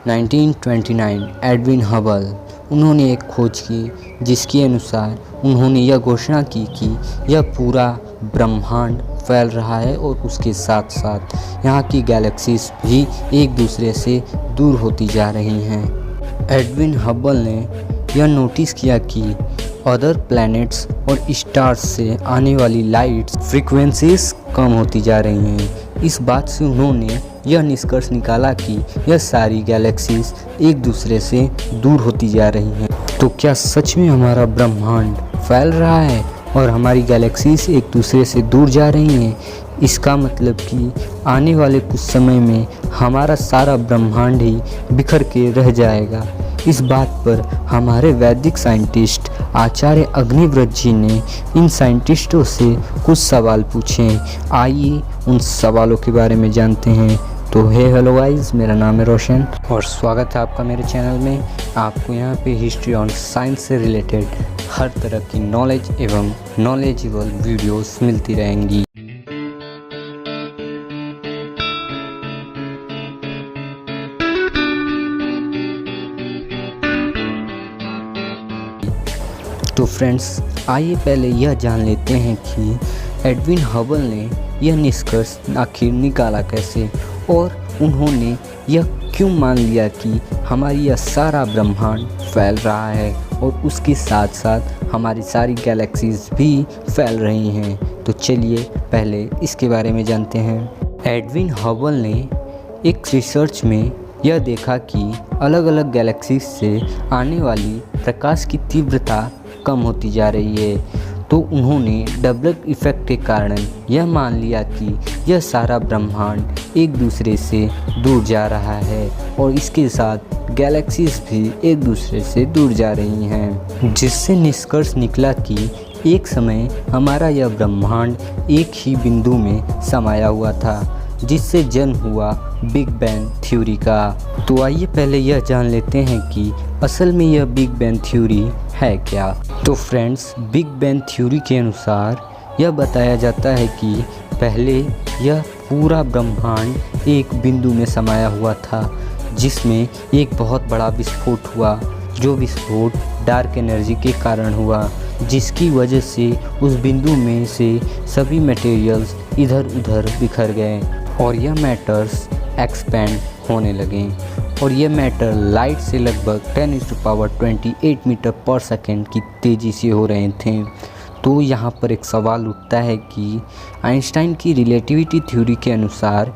1929 Edwin Hubble उन्होंने एक खोज की जिसके अनुसार उन्होंने यह घोषणा की कि यह पूरा ब्रह्मांड फैल रहा है और उसके साथ साथ यहाँ की गैलेक्सीज भी एक दूसरे से दूर होती जा रही हैं। एडविन हबल ने यह नोटिस किया कि अदर प्लैनेट्स और स्टार्स से आने वाली लाइट्स फ्रीक्वेंसीज कम होती जा रही हैं। इस बात से उन्होंने यह निष्कर्ष निकाला कि यह सारी गैलेक्सीज एक दूसरे से दूर होती जा रही हैं। तो क्या सच में हमारा ब्रह्मांड फैल रहा है और हमारी गैलेक्सीज एक दूसरे से दूर जा रही हैं? इसका मतलब कि आने वाले कुछ समय में हमारा सारा ब्रह्मांड ही बिखर के रह जाएगा। इस बात पर हमारे वैदिक साइंटिस्ट आचार्य अग्निव्रत जी ने इन साइंटिस्टों से कुछ सवाल पूछे। आइए उन सवालों के बारे में जानते हैं। तो हेलो गाइस, मेरा नाम है रोशन और स्वागत है आपका मेरे चैनल में। आपको यहाँ पे हिस्ट्री और साइंस से रिलेटेड हर तरह की नॉलेज एवं नॉलेजेबल वीडियोस मिलती रहेंगी। तो फ्रेंड्स, आइए पहले यह जान लेते हैं कि एडविन हबल ने यह निष्कर्ष आखिर निकाला कैसे और उन्होंने यह क्यों मान लिया कि हमारी यह सारा ब्रह्मांड फैल रहा है और उसके साथ साथ हमारी सारी गैलेक्सीज भी फैल रही हैं। तो चलिए पहले इसके बारे में जानते हैं। एडविन हबल ने एक रिसर्च में यह देखा कि अलग अलग गैलेक्सीज से आने वाली प्रकाश की तीव्रता कम होती जा रही है। तो उन्होंने डबल इफ़ेक्ट के कारण यह मान लिया कि यह सारा ब्रह्मांड एक दूसरे से दूर जा रहा है और इसके साथ गैलेक्सीज भी एक दूसरे से दूर जा रही हैं, जिससे निष्कर्ष निकला कि एक समय हमारा यह ब्रह्मांड एक ही बिंदु में समाया हुआ था, जिससे जन्म हुआ बिग बैंग थ्योरी का। तो आइए पहले यह जान लेते हैं कि असल में यह बिग बैंग थ्योरी है क्या। तो फ्रेंड्स, बिग बैंग थ्योरी के अनुसार यह बताया जाता है कि पहले यह पूरा ब्रह्मांड एक बिंदु में समाया हुआ था, जिसमें एक बहुत बड़ा विस्फोट हुआ, जो विस्फोट डार्क एनर्जी के कारण हुआ, जिसकी वजह से उस बिंदु में से सभी मटेरियल्स इधर उधर बिखर गए और यह मैटर्स एक्सपेंड होने लगे और यह मैटर लाइट से लगभग 10⁻28 मीटर पर सेकेंड की तेज़ी से हो रहे थे। तो यहाँ पर एक सवाल उठता है कि आइंस्टाइन की रिलेटिविटी थ्योरी के अनुसार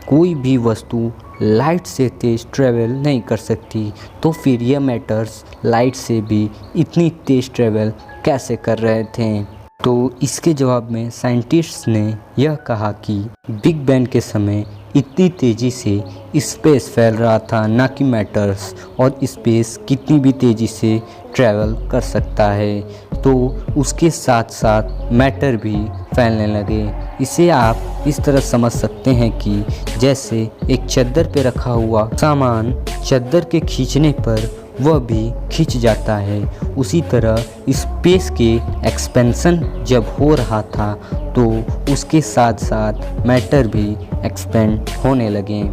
कोई भी वस्तु लाइट से तेज़ ट्रैवल नहीं कर सकती, तो फिर यह मैटर्स लाइट से भी इतनी तेज़ ट्रैवल कैसे कर रहे थे। तो इसके जवाब में साइंटिस्ट्स ने यह कहा कि बिग बैंग के समय इतनी तेज़ी से स्पेस फैल रहा था, ना कि मैटर्स, और स्पेस कितनी भी तेज़ी से ट्रैवल कर सकता है, तो उसके साथ साथ मैटर भी फैलने लगे। इसे आप इस तरह समझ सकते हैं कि जैसे एक चद्दर पे रखा हुआ सामान चद्दर के खींचने पर वह भी खिंच जाता है, उसी तरह स्पेस के एक्सपेंशन जब हो रहा था तो उसके साथ साथ मैटर भी एक्सपेंड होने लगे।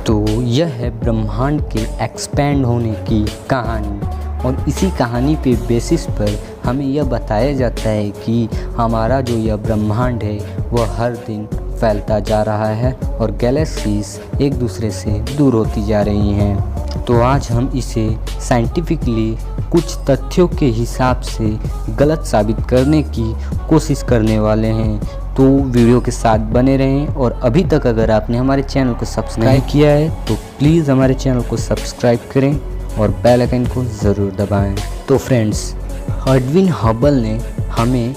तो यह है ब्रह्मांड के एक्सपेंड होने की कहानी और इसी कहानी पे बेसिस पर हमें यह बताया जाता है कि हमारा जो यह ब्रह्मांड है वह हर दिन फैलता जा रहा है और गैलेक्सीज एक दूसरे से दूर होती जा रही हैं। तो आज हम इसे साइंटिफिकली कुछ तथ्यों के हिसाब से गलत साबित करने की कोशिश करने वाले हैं। तो वीडियो के साथ बने रहें और अभी तक अगर आपने हमारे चैनल को सब्सक्राइब किया है तो प्लीज़ हमारे चैनल को सब्सक्राइब करें और बेल आइकन को ज़रूर दबाएं। तो फ्रेंड्स, एडविन हबल ने हमें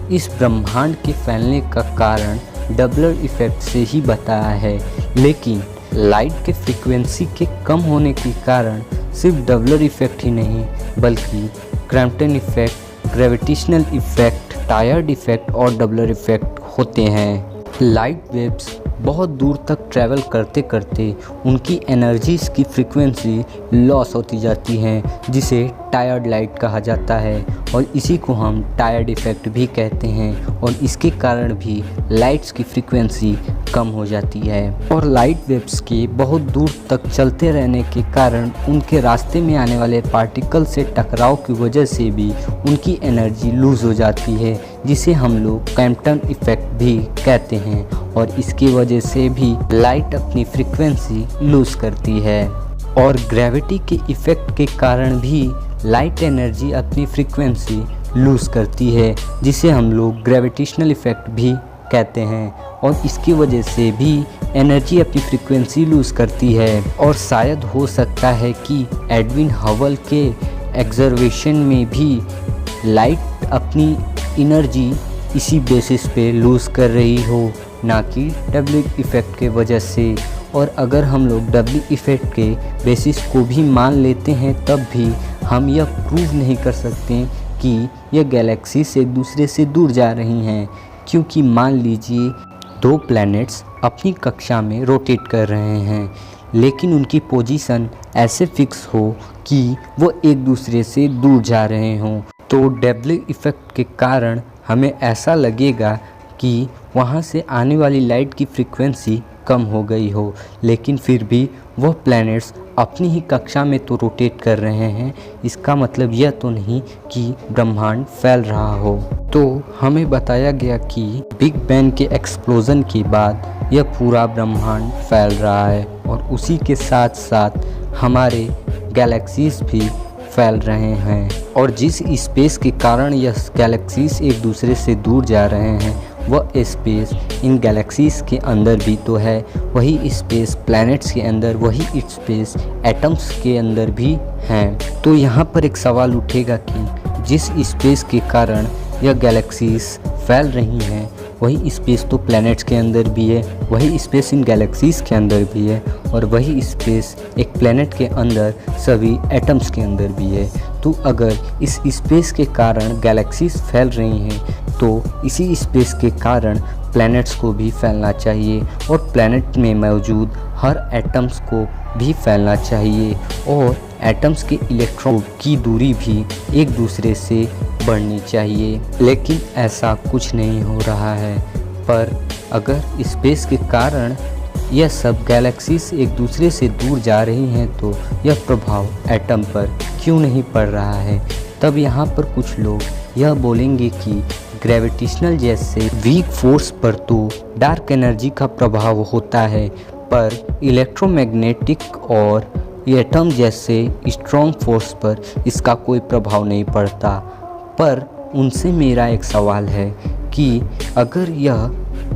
इस ब्रह्मांड के फैलने का कारण डबलर इफ़ेक्ट से ही बताया है, लेकिन लाइट के फ्रीक्वेंसी के कम होने के कारण सिर्फ डबलर इफ़ेक्ट ही नहीं बल्कि Crampton effect, gravitational effect, tired effect और डबलर इफ़ेक्ट होते हैं। लाइट वेव्स बहुत दूर तक ट्रैवल करते करते उनकी एनर्जीज़ की फ्रीक्वेंसी लॉस होती जाती हैं, जिसे टायर्ड लाइट कहा जाता है और इसी को हम टायर्ड इफ़ेक्ट भी कहते हैं और इसके कारण भी लाइट्स की फ्रीक्वेंसी कम हो जाती है और लाइट वेव्स के बहुत दूर तक चलते रहने के कारण उनके रास्ते में आने वाले पार्टिकल से टकराव की वजह से भी उनकी एनर्जी लूज़ हो जाती है, जिसे हम लोग कैम्पटन इफ़ेक्ट भी कहते हैं। और इसकी वजह से भी लाइट अपनी फ्रीक्वेंसी लूज़ करती है और ग्रेविटी के इफ़ेक्ट के कारण भी लाइट एनर्जी अपनी फ्रीक्वेंसी लूज़ करती है, जिसे हम लोग ग्रेविटेशनल इफ़ेक्ट भी कहते हैं। और इसकी वजह से भी एनर्जी अपनी फ्रीक्वेंसी लूज़ करती है। और शायद हो सकता है कि एडविन हबल के ऑब्जर्वेशन में भी लाइट अपनी एनर्जी इसी बेसिस पे लूज़ कर रही हो, ना कि डब्ल्यू इफ़ेक्ट के वजह से। और अगर हम लोग डब्ल्यू इफ़ेक्ट के बेसिस को भी मान लेते हैं तब भी हम यह प्रूव नहीं कर सकते कि यह गैलेक्सी से एक दूसरे से दूर जा रही हैं, क्योंकि मान लीजिए दो प्लैनेट्स अपनी कक्षा में रोटेट कर रहे हैं, लेकिन उनकी पोजीशन ऐसे फिक्स हो कि वो एक दूसरे से दूर जा रहे हों, तो डब्ल्यू इफ़ेक्ट के कारण हमें ऐसा लगेगा कि वहाँ से आने वाली लाइट की फ्रीक्वेंसी कम हो गई हो, लेकिन फिर भी वह प्लैनेट्स अपनी ही कक्षा में तो रोटेट कर रहे हैं। इसका मतलब यह तो नहीं कि ब्रह्मांड फैल रहा हो। तो हमें बताया गया कि बिग बैंग के एक्सप्लोज़न के बाद यह पूरा ब्रह्मांड फैल रहा है और उसी के साथ साथ हमारे गैलेक्सीज भी फैल रहे हैं। और जिस स्पेस के कारण यह गैलेक्सीज एक दूसरे से दूर जा रहे हैं, वह स्पेस इन गैलेक्सीज के अंदर भी तो है, वही स्पेस प्लैनेट्स के अंदर, वही स्पेस एटम्स के अंदर भी हैं। तो यहाँ पर एक सवाल उठेगा कि जिस स्पेस के कारण यह गैलेक्सीज फैल रही हैं, वही स्पेस तो प्लैनेट्स के अंदर भी है, वही स्पेस इन गैलेक्सीज के अंदर भी है, और वही स्पेस एक प्लैनेट के अंदर सभी एटम्स के अंदर भी है। तो अगर इस स्पेस के कारण गैलेक्सीज फैल रही हैं, तो इसी स्पेस के कारण प्लैनेट्स को भी फैलना चाहिए और प्लैनेट में मौजूद हर एटम्स को भी फैलना चाहिए और एटम्स के इलेक्ट्रॉन की दूरी भी एक दूसरे से बढ़नी चाहिए। लेकिन ऐसा कुछ नहीं हो रहा है। पर अगर स्पेस के कारण यह सब गैलेक्सीज एक दूसरे से दूर जा रही हैं, तो यह प्रभाव एटम पर क्यों नहीं पड़ रहा है? तब यहाँ पर कुछ लोग यह बोलेंगे कि ग्रेविटेशनल जैसे वीक फोर्स पर तो डार्क एनर्जी का प्रभाव होता है, पर इलेक्ट्रोमैग्नेटिक और एटम जैसे स्ट्रॉन्ग फोर्स पर इसका कोई प्रभाव नहीं पड़ता। पर उनसे मेरा एक सवाल है कि अगर यह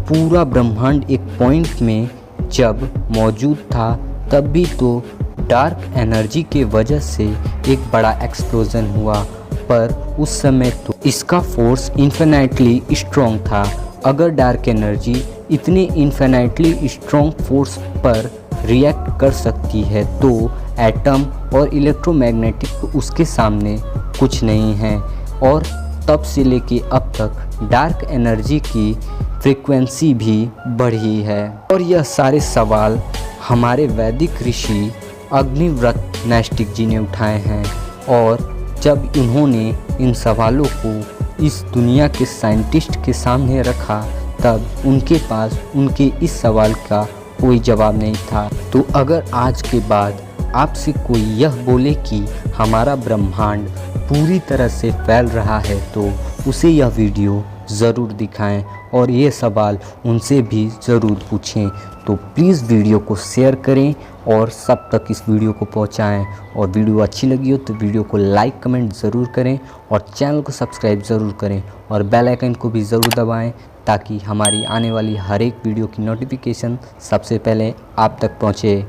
पूरा ब्रह्मांड एक पॉइंट में जब मौजूद था, तब भी तो डार्क एनर्जी के वजह से एक बड़ा एक्सप्लोजन हुआ, पर उस समय तो इसका फोर्स इन्फिनिटली स्ट्रॉन्ग था। अगर डार्क एनर्जी इतनी इन्फिनिटली स्ट्रॉन्ग फोर्स पर रिएक्ट कर सकती है, तो एटम और इलेक्ट्रोमैग्नेटिक उसके सामने कुछ नहीं है। और तब से लेके अब तक डार्क एनर्जी की फ्रीक्वेंसी भी बढ़ी है। और यह सारे सवाल हमारे वैदिक ऋषि अग्निव्रत नैष्टिक जी ने उठाए हैं, और जब उन्होंने इन सवालों को इस दुनिया के साइंटिस्ट के सामने रखा, तब उनके पास उनके इस सवाल का कोई जवाब नहीं था। तो अगर आज के बाद आपसे कोई यह बोले कि हमारा ब्रह्मांड पूरी तरह से फैल रहा है, तो उसे यह वीडियो ज़रूर दिखाएं और ये सवाल उनसे भी ज़रूर पूछें। तो प्लीज़ वीडियो को शेयर करें और सब तक इस वीडियो को पहुंचाएं। और वीडियो अच्छी लगी हो तो वीडियो को लाइक कमेंट ज़रूर करें और चैनल को सब्सक्राइब ज़रूर करें और बेल आइकन को भी ज़रूर दबाएं, ताकि हमारी आने वाली हर एक वीडियो की नोटिफिकेशन सबसे पहले आप तक पहुँचे।